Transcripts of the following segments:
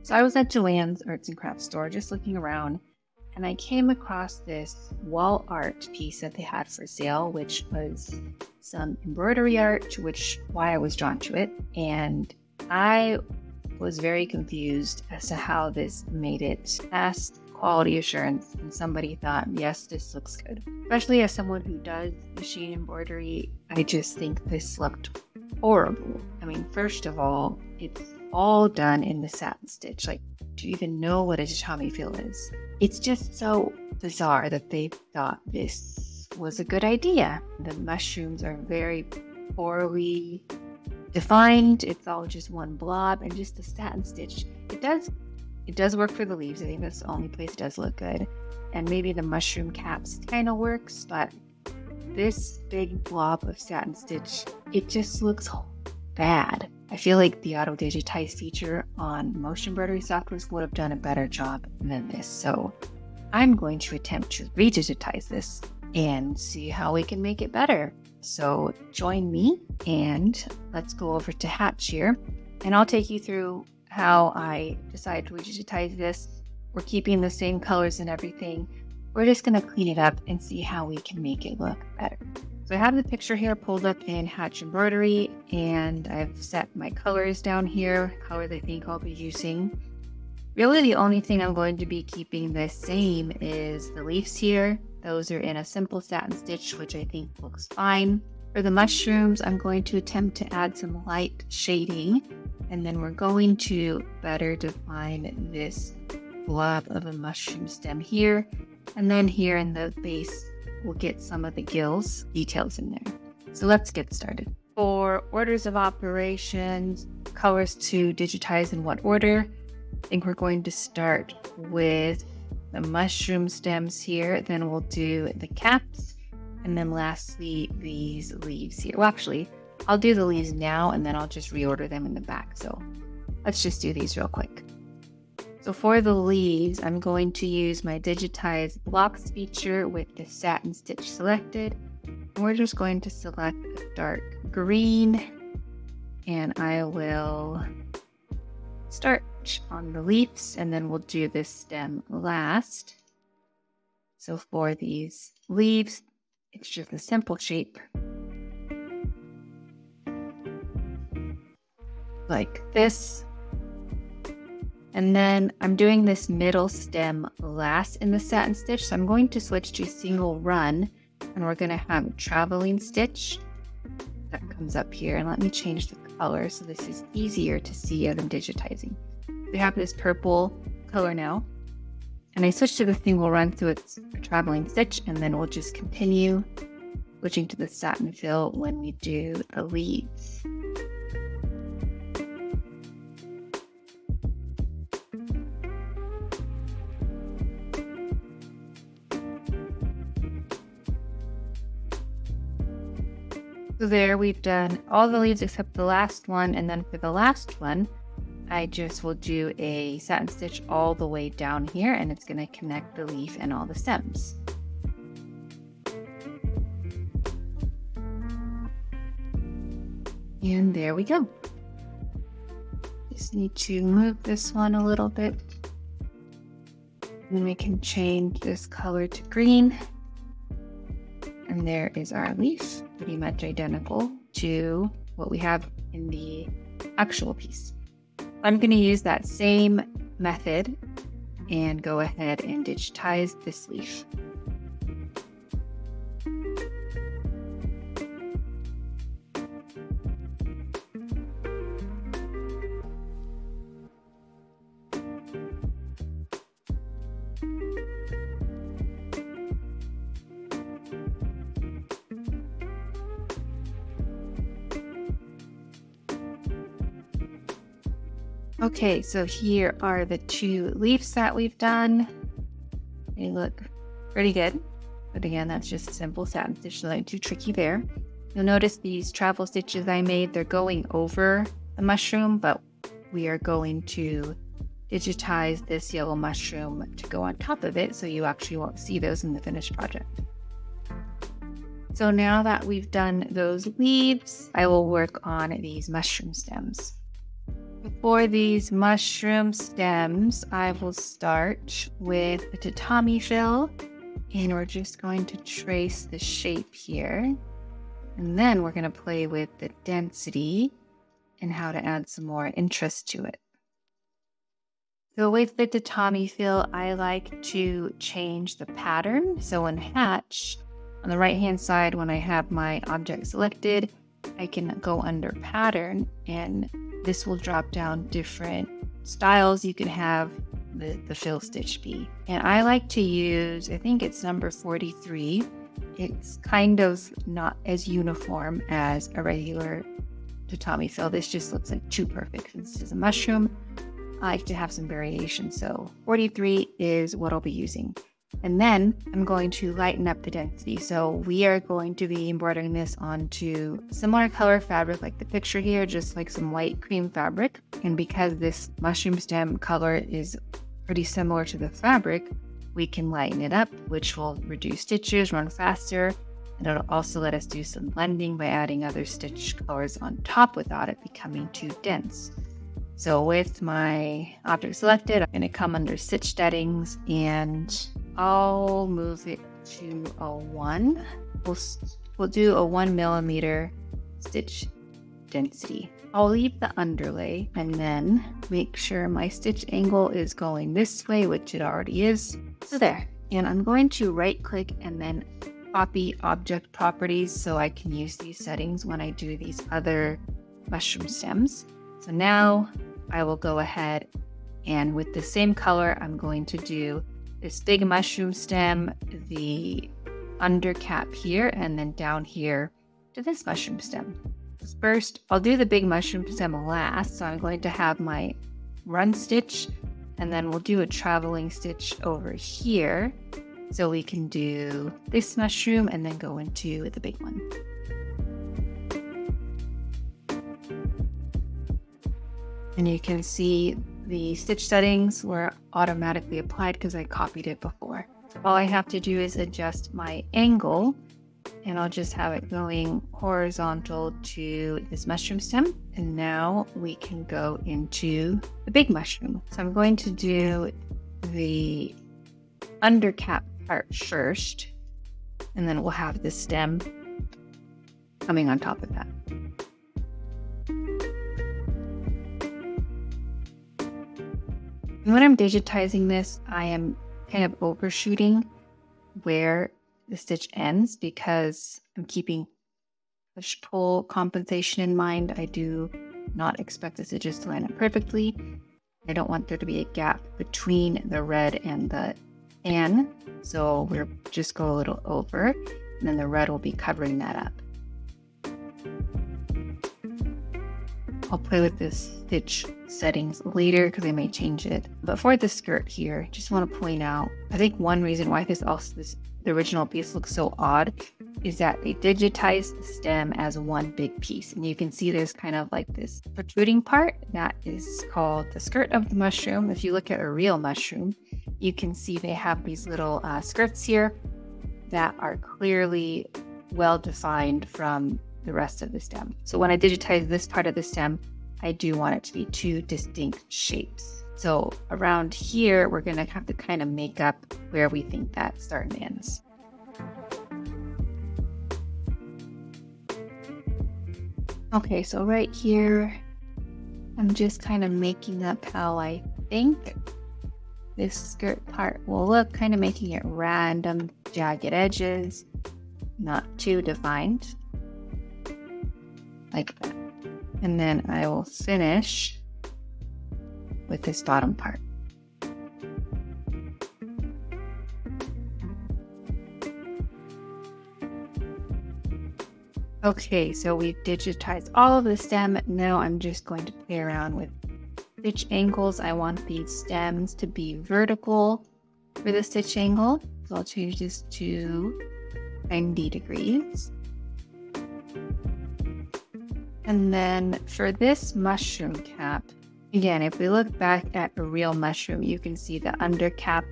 So I was at JOANN's Arts and Crafts store just looking around, and I came across this wall art piece that they had for sale, which was some embroidery art, why I was drawn to it. And I was very confused as to how this made it past quality assurance, and somebody thought, yes, this looks good. Especially as someone who does machine embroidery, I just think this looked horrible. I mean, first of all, it's all done in the satin stitch. Like, do you even know what a tatami feel is? It's just so bizarre that they thought this was a good idea. The mushrooms are very poorly defined. It's all just one blob, and just the satin stitch. It does work for the leaves. I think that's the only place it does look good. And maybe the mushroom caps kind of works, but this big blob of satin stitch, it just looks bad. I feel like the auto digitize feature on most embroidery softwares would have done a better job than this. So I'm going to attempt to redigitize this and see how we can make it better. So join me and let's go over to Hatch here, and I'll take you through how I decided to redigitize this. We're keeping the same colors and everything. We're just going to clean it up and see how we can make it look better. So I have the picture here pulled up in Hatch Embroidery, and I've set my colors down here, colors I think I'll be using. Really the only thing I'm going to be keeping the same is the leaves here. Those are in a simple satin stitch, which I think looks fine. For the mushrooms, I'm going to attempt to add some light shading, and then we're going to better define this blob of a mushroom stem here. And then here in the base, we'll get some of the gills details in there. So let's get started. For orders of operations, colors to digitize in what order, I think we're going to start with the mushroom stems here, then we'll do the caps, and then lastly these leaves here. Well, actually, I'll do the leaves now and then I'll just reorder them in the back. So let's just do these real quick. So for the leaves, I'm going to use my Digitized blocks feature with the satin stitch selected. And we're just going to select a dark green, and I will start on the leaves, and then we'll do this stem last. So for these leaves, it's just a simple shape like this. And then I'm doing this middle stem last in the satin stitch. So I'm going to switch to single run, and we're going to have a traveling stitch that comes up here. And let me change the color so this is easier to see as I'm digitizing. We have this purple color now, and I switched to the single run so it's a traveling stitch, and then we'll just continue switching to the satin fill when we do the leaves. So there, we've done all the leaves except the last one, and then for the last one, I just will do a satin stitch all the way down here, and it's going to connect the leaf and all the stems. And there we go. Just need to move this one a little bit. And we can change this color to green. And there is our leaf, pretty much identical to what we have in the actual piece. I'm going to use that same method and go ahead and digitize this leaf. Okay, so here are the two leaves that we've done. They look pretty good. But again, that's just simple satin stitch, nothing too tricky there. You'll notice these travel stitches I made, they're going over the mushroom, but we are going to digitize this yellow mushroom to go on top of it, so you actually won't see those in the finished project. So now that we've done those leaves, I will work on these mushroom stems. For these mushroom stems, I will start with a tatami fill, and we're just going to trace the shape here. And then we're going to play with the density and how to add some more interest to it. So with the tatami fill, I like to change the pattern. So in Hatch, on the right-hand side, when I have my object selected, I can go under pattern, and this will drop down different styles you can have the fill stitch be. And I like to use, I think it's number 43. It's kind of not as uniform as a regular tatami fill. This just looks like too perfect. This is a mushroom. I like to have some variation. So 43 is what I'll be using. And then I'm going to lighten up the density. So we are going to be embroidering this onto similar color fabric like the picture here, just like some white cream fabric. And because this mushroom stem color is pretty similar to the fabric, we can lighten it up, which will reduce stitches, run faster, and it'll also let us do some blending by adding other stitch colors on top without it becoming too dense. So with my object selected, I'm going to come under stitch settings, and I'll move it to a 1. We'll do a 1 millimeter stitch density. I'll leave the underlay and then make sure my stitch angle is going this way, which it already is. So there. And I'm going to right click and then copy object properties so I can use these settings when I do these other mushroom stems. So now I will go ahead and with the same color, I'm going to do this big mushroom stem, the under cap here, and then down here to this mushroom stem. First, I'll do the big mushroom stem last, so I'm going to have my run stitch, and then we'll do a traveling stitch over here, so we can do this mushroom and then go into the big one. And you can see the stitch settings were automatically applied because I copied it before. All I have to do is adjust my angle, and I'll just have it going horizontal to this mushroom stem. And now we can go into the big mushroom. So I'm going to do the under cap part first, and then we'll have the stem coming on top of that. And when I'm digitizing this, I am kind of overshooting where the stitch ends because I'm keeping push-pull compensation in mind. I do not expect the stitches to line up perfectly. I don't want there to be a gap between the red and the tan, so we'll just go a little over, and then the red will be covering that up. I'll play with this stitch settings later because I may change it. But for the skirt here, just want to point out, I think one reason why the original piece looks so odd is that they digitized the stem as one big piece. And you can see there's kind of like this protruding part that is called the skirt of the mushroom. If you look at a real mushroom, you can see they have these little skirts here that are clearly well defined from the rest of the stem. So when I digitize this part of the stem, I do want it to be two distinct shapes. So around here, we're going to have to kind of make up where we think that starts and ends. Okay, so right here, I'm just kind of making up how I think this skirt part will look, kind of making it random, jagged edges, not too defined, like that. And then I will finish with this bottom part. Okay, so we've digitized all of the stem. Now I'm just going to play around with stitch angles. I want these stems to be vertical for the stitch angle. So I'll change this to 90 degrees. And then for this mushroom cap, again, if we look back at a real mushroom, you can see the under cap,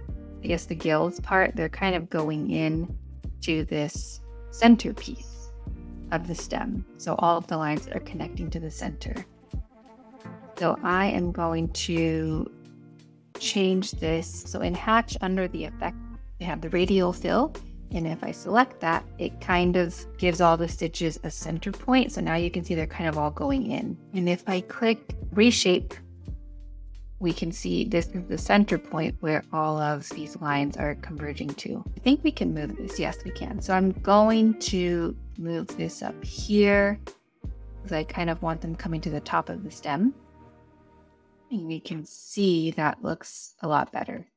I guess the gills part, they're kind of going in to this centerpiece of the stem. So all of the lines are connecting to the center. So I am going to change this. So in Hatch, under the effect, they have the radial fill. And if I select that, it kind of gives all the stitches a center point. So now you can see they're kind of all going in. And if I click reshape, we can see this is the center point where all of these lines are converging to. I think we can move this. Yes, we can. So I'm going to move this up here because I kind of want them coming to the top of the stem. And you can see that looks a lot better.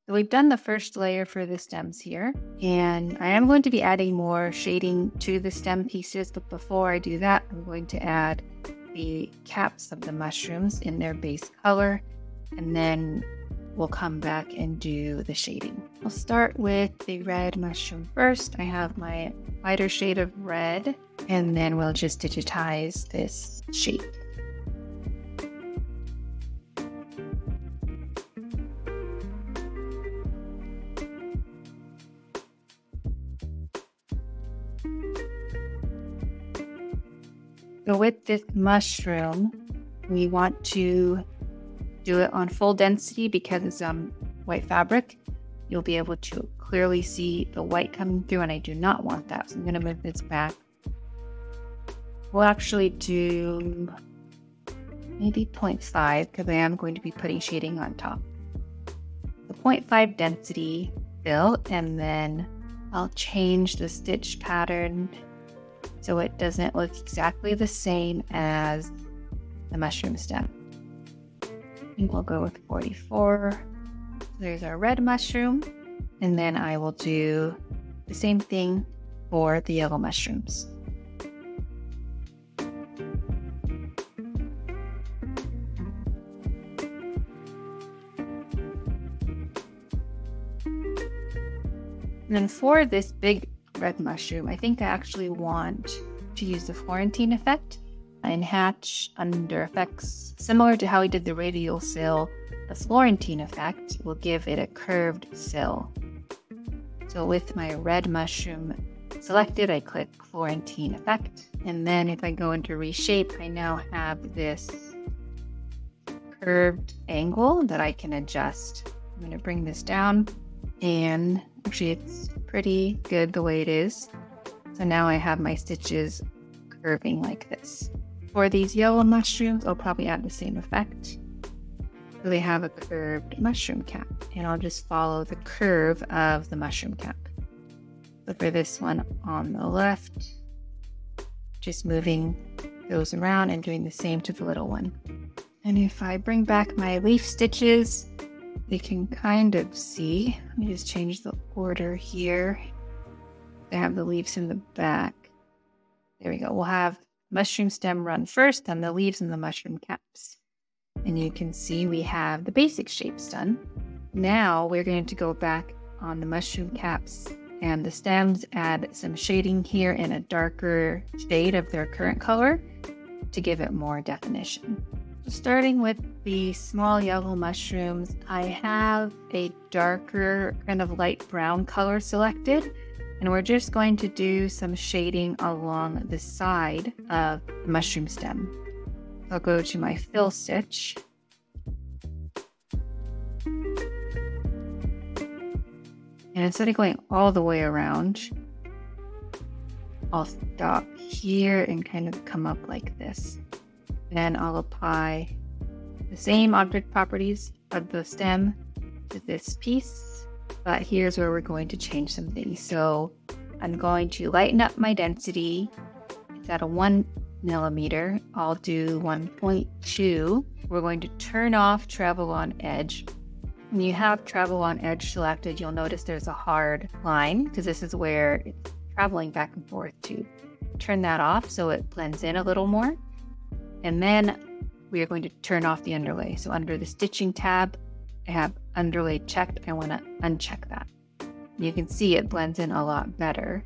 So we've done the first layer for the stems here, and I am going to be adding more shading to the stem pieces, but before I do that, I'm going to add the caps of the mushrooms in their base color, and then we'll come back and do the shading. I'll start with the red mushroom first. I have my lighter shade of red, and then we'll just digitize this shape. So with this mushroom, we want to do it on full density because it's white fabric. You'll be able to clearly see the white coming through, and I do not want that. So I'm going to move this back. We'll actually do maybe 0.5 because I am going to be putting shading on top. The 0.5 density fill, and then I'll change the stitch pattern so it doesn't look exactly the same as the mushroom stem. And we'll go with 44. There's our red mushroom, and then I will do the same thing for the yellow mushrooms. And then for this big red mushroom, I think I actually want to use the Florentine effect and Hatch under effects. Similar to how we did the radial sill, the Florentine effect will give it a curved sill. So with my red mushroom selected, I click Florentine effect, and then if I go into reshape, I now have this curved angle that I can adjust. I'm going to bring this down, and actually it's pretty good the way it is. So now I have my stitches curving like this. For these yellow mushrooms, I'll probably add the same effect. So they have a curved mushroom cap, and I'll just follow the curve of the mushroom cap. So for this one on the left, just moving those around and doing the same to the little one. And if I bring back my leaf stitches, you can kind of see. Let me just change the order here. I have the leaves in the back. There we go. We'll have mushroom stem run first, then the leaves and the mushroom caps. And you can see we have the basic shapes done. Now we're going to go back on the mushroom caps and the stems, add some shading here in a darker shade of their current color to give it more definition. Starting with the small yellow mushrooms, I have a darker kind of light brown color selected, and we're just going to do some shading along the side of the mushroom stem. I'll go to my fill stitch. And instead of going all the way around, I'll stop here and kind of come up like this. Then I'll apply the same object properties of the stem to this piece, but here's where we're going to change some things. So I'm going to lighten up my density. It's at a 1 millimeter. I'll do 1.2. We're going to turn off travel on edge. When you have travel on edge selected, you'll notice there's a hard line because this is where it's traveling back and forth to. Turn that off so it blends in a little more. And then we are going to turn off the underlay. So under the stitching tab, I have underlay checked. I want to uncheck that. You can see it blends in a lot better.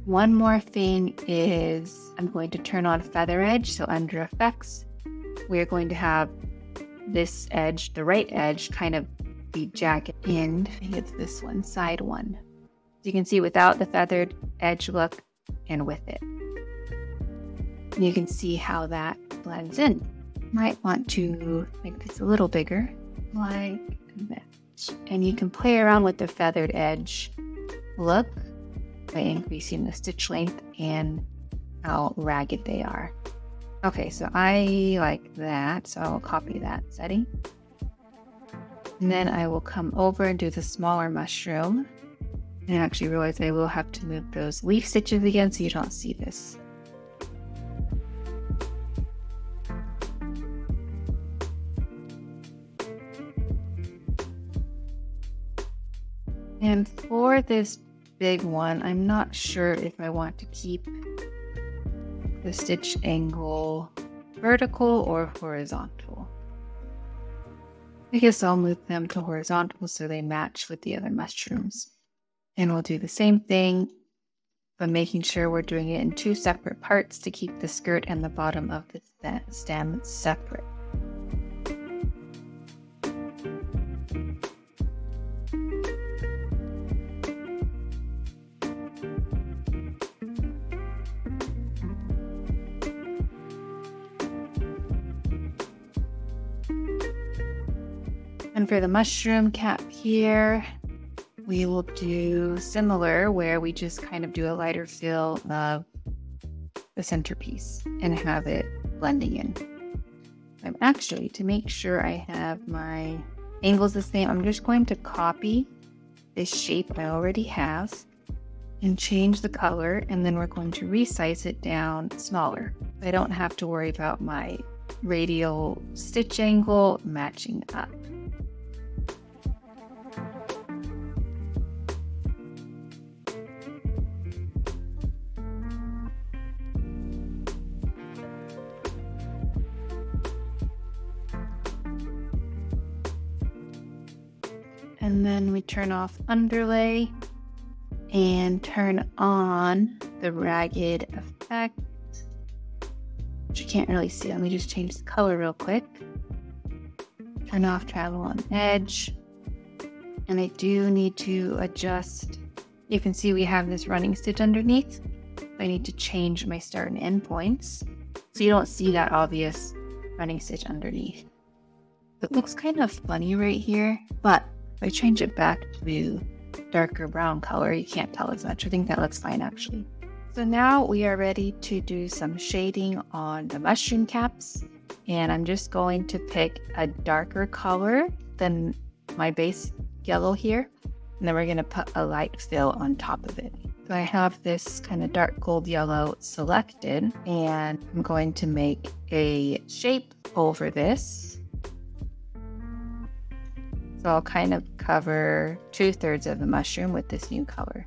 One more thing is I'm going to turn on feather edge. So under effects, we're going to have this edge, the right edge, kind of be jagged in. I think it's this one, side one. So you can see without the feathered edge look and with it. And you can see how that blends in. Might want to make this a little bigger, like that. And you can play around with the feathered edge look by increasing the stitch length and how ragged they are. Okay, so I like that, so I'll copy that setting. And then I will come over and do the smaller mushroom. And I actually realize I will have to move those leaf stitches again so you don't see this. And for this big one, I'm not sure if I want to keep the stitch angle vertical or horizontal. I guess I'll move them to horizontal so they match with the other mushrooms. And we'll do the same thing, but making sure we're doing it in 2 separate parts to keep the skirt and the bottom of the stem separate. And for the mushroom cap here, we will do similar, where we just kind of do a lighter fill of the centerpiece and have it blending in. I'm actually, to make sure I have my angles the same, I'm just going to copy this shape I already have and change the color, and then we're going to resize it down smaller. I don't have to worry about my radial stitch angle matching up. And then we turn off underlay and turn on the ragged effect, which you can't really see. Let me just change the color real quick. Turn off travel on edge. And I do need to adjust. You can see we have this running stitch underneath. I need to change my start and end points so you don't see that obvious running stitch underneath. It looks kind of funny right here, but if I change it back to darker brown color, you can't tell as much. I think that looks fine actually. So now we are ready to do some shading on the mushroom caps. And I'm just going to pick a darker color than my base yellow here. And then we're going to put a light fill on top of it. So I have this kind of dark gold yellow selected, and I'm going to make a shape over this. So I'll kind of cover 2/3 of the mushroom with this new color.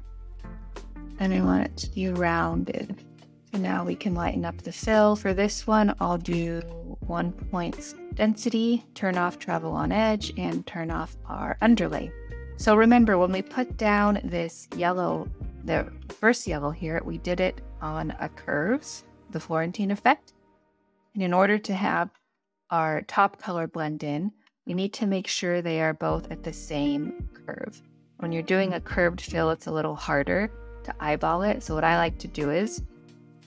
And I want it to be rounded. So now we can lighten up the fill. For this one, I'll do 1 point density, turn off travel on edge, and turn off our underlay. So remember, when we put down this yellow, the first yellow here, we did it on a curves, the Florentine effect. And in order to have our top color blend in, we need to make sure they are both at the same curve. When you're doing a curved fill, it's a little harder to eyeball it. So what I like to do is,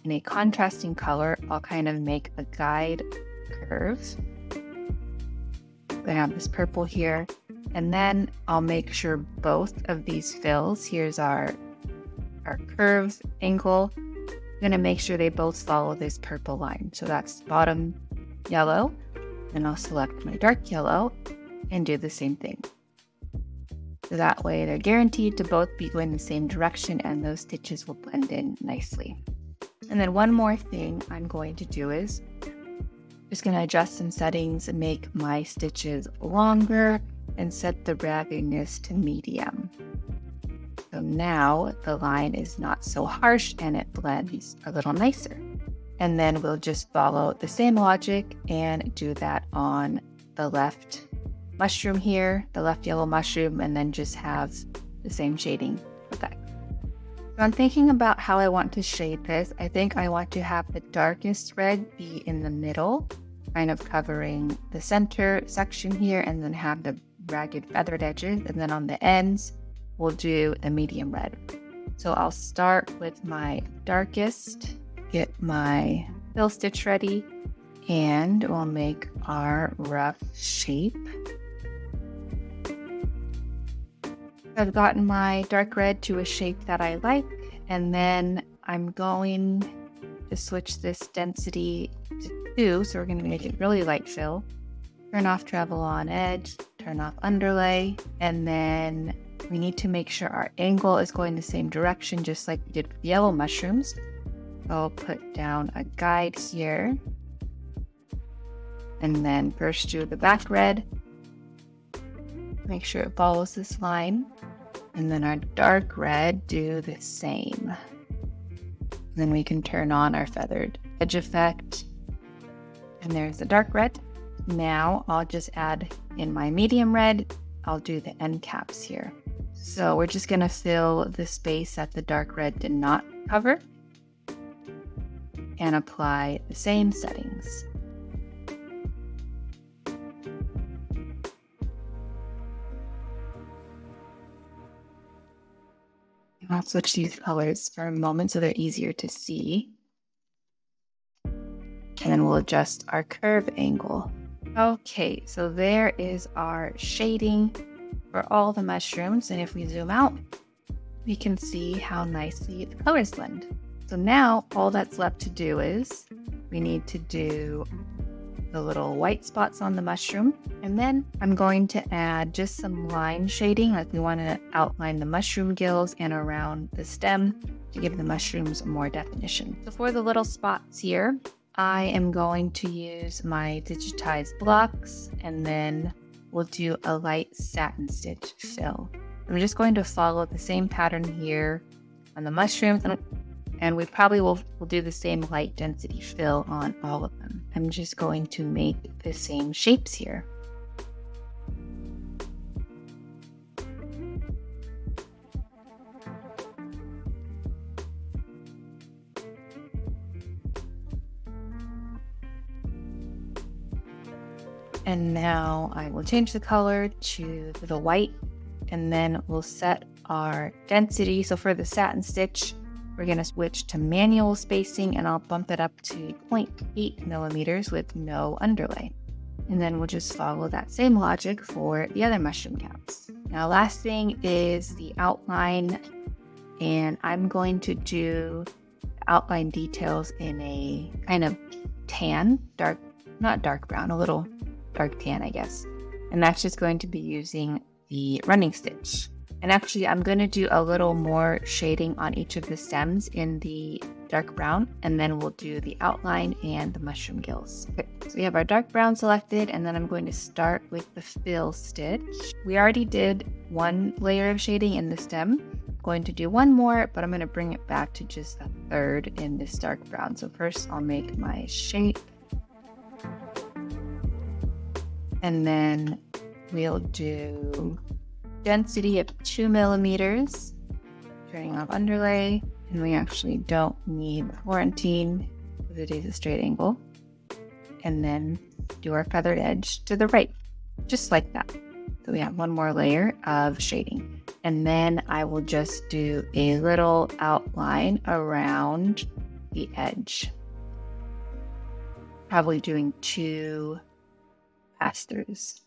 in a contrasting color, I'll kind of make a guide curve. I have this purple here, and then I'll make sure both of these fills, here's our curve angle, I'm gonna make sure they both follow this purple line. So that's bottom yellow, and I'll select my dark yellow and do the same thing. So that way they're guaranteed to both be going the same direction and those stitches will blend in nicely. And then one more thing I'm going to do is just going to adjust some settings and make my stitches longer and set the raggedness to medium. So now the line is not so harsh and it blends a little nicer. And then we'll just follow the same logic and do that on the left mushroom here, the left yellow mushroom, and then just have the same shading effect. So I'm thinking about how I want to shade this. I think I want to have the darkest red be in the middle, kind of covering the center section here, and then have the ragged feathered edges. And then on the ends, we'll do the medium red. So I'll start with my darkest, get my fill stitch ready, And we'll make our rough shape. I've gotten my dark red to a shape that I like, and then I'm going to switch this density to 2, so we're going to make it really light fill. Turn off travel on edge, turn off underlay, and then we need to make sure our angle is going the same direction, just like we did with the yellow mushrooms. I'll put down a guide here, and then first do the back red. Make sure it follows this line, and then our dark red, do the same. Then we can turn on our feathered edge effect, and there's the dark red. Now I'll just add in my medium red. I'll do the end caps here. So we're just going to fill the space that the dark red did not cover and apply the same settings. I'll switch these colors for a moment so they're easier to see. And then we'll adjust our curve angle. Okay, so there is our shading for all the mushrooms. And if we zoom out, we can see how nicely the colors blend. So now all that's left to do is we need to do the little white spots on the mushroom. And then I'm going to add just some line shading, like we want to outline the mushroom gills and around the stem to give the mushrooms more definition. So for the little spots here, I am going to use my digitized blocks, and then we'll do a light satin stitch fill. I'm just going to follow the same pattern here on the mushrooms, and we probably will do the same light density fill on all of them. I'm just going to make the same shapes here. And now I will change the color to the white, and then we'll set our density. So for the satin stitch, we're going to switch to manual spacing, and I'll bump it up to 0.8 millimeters with no underlay. And then we'll just follow that same logic for the other mushroom caps. Now, last thing is the outline, and I'm going to do outline details in a kind of tan, dark, not dark brown, a little dark tan, I guess. And that's just going to be using the running stitch. And actually, I'm going to do a little more shading on each of the stems in the dark brown, and then we'll do the outline and the mushroom gills. Okay, so we have our dark brown selected, and then I'm going to start with the fill stitch. We already did one layer of shading in the stem. I'm going to do one more, but I'm going to bring it back to just a third in this dark brown. So first I'll make my shape, and then we'll do density of 2 millimeters, turning off underlay, and we actually don't need quarantine because it is a straight angle. And then do our feathered edge to the right, just like that. So we have one more layer of shading. And then I will just do a little outline around the edge. Probably doing 2 pass-throughs.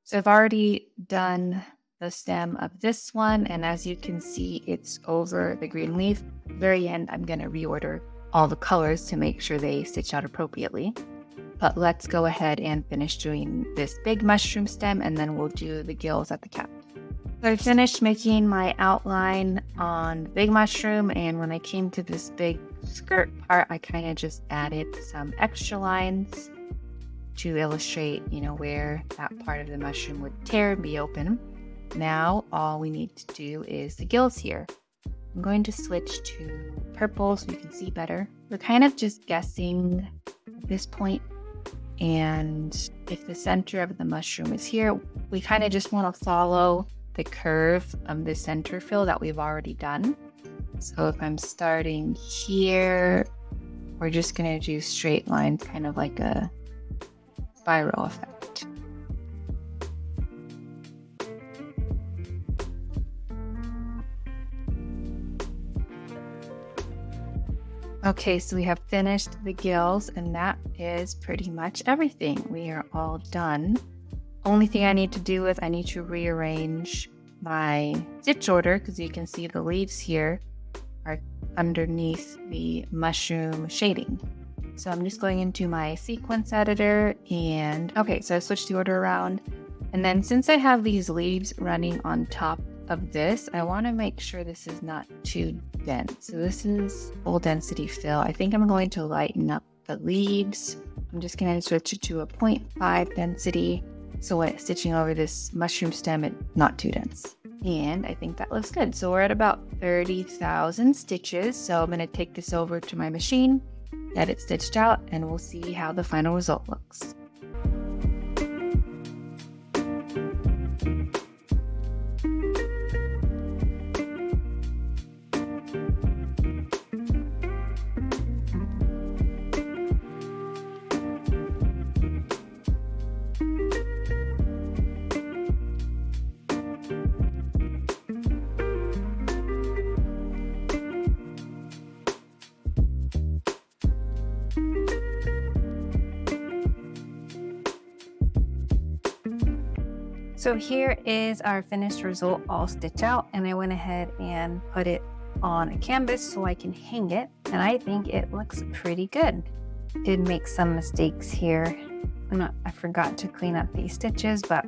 So I've already done the stem of this one, and as you can see, it's over the green leaf. At the very end, I'm going to reorder all the colors to make sure they stitch out appropriately. But let's go ahead and finish doing this big mushroom stem, and then we'll do the gills at the cap. So I finished making my outline on the big mushroom, and when I came to this big skirt part, I kind of just added some extra lines to illustrate, where that part of the mushroom would tear and be open. Now all we need to do is the gills here. I'm going to switch to purple so you can see better. We're kind of just guessing at this point, and if the center of the mushroom is here, we kind of just want to follow the curve of the center fill that we've already done. So if I'm starting here, we're just going to do straight lines, kind of like a spiral effect. Okay, so we have finished the gills, and that is pretty much everything. We are all done. Only thing I need to do is I need to rearrange my stitch order, because you can see the leaves here are underneath the mushroom shading. So I'm just going into my sequence editor, and okay, so I switched the order around. And then since I have these leaves running on top of this, I want to make sure this is not too dense. So this is full density fill. I think I'm going to lighten up the leaves. I'm just going to switch it to a 0.5 density, so when it's stitching over this mushroom stem, it's not too dense. And I think that looks good. So we're at about 30,000 stitches. So I'm going to take this over to my machine, get it stitched out, and we'll see how the final result looks. So here is our finished result all stitched out, and I went ahead and put it on a canvas so I can hang it, and I think it looks pretty good. Did make some mistakes here. I forgot to clean up these stitches, but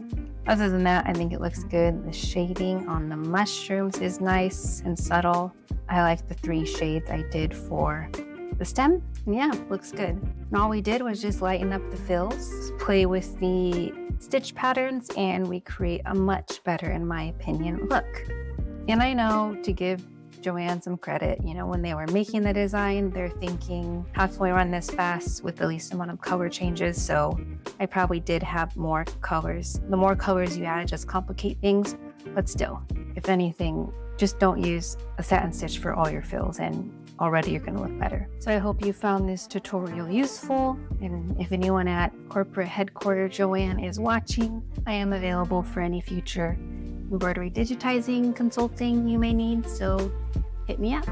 other than that, I think it looks good. The shading on the mushrooms is nice and subtle. I like the 3 shades I did for the stem, and yeah, looks good. And all we did was just lighten up the fills, play with the stitch patterns, and we create a much better, in my opinion, look. And I know, to give JOANN some credit, you know, when they were making the design, they're thinking, how can we run this fast with the least amount of color changes? So I probably did have more colors. The more colors you add, just complicate things, but still, if anything, just don't use a satin stitch for all your fills, and already you're going to look better. So I hope you found this tutorial useful, and if anyone at corporate headquarters JOANN is watching, I am available for any future embroidery digitizing consulting you may need, so hit me up.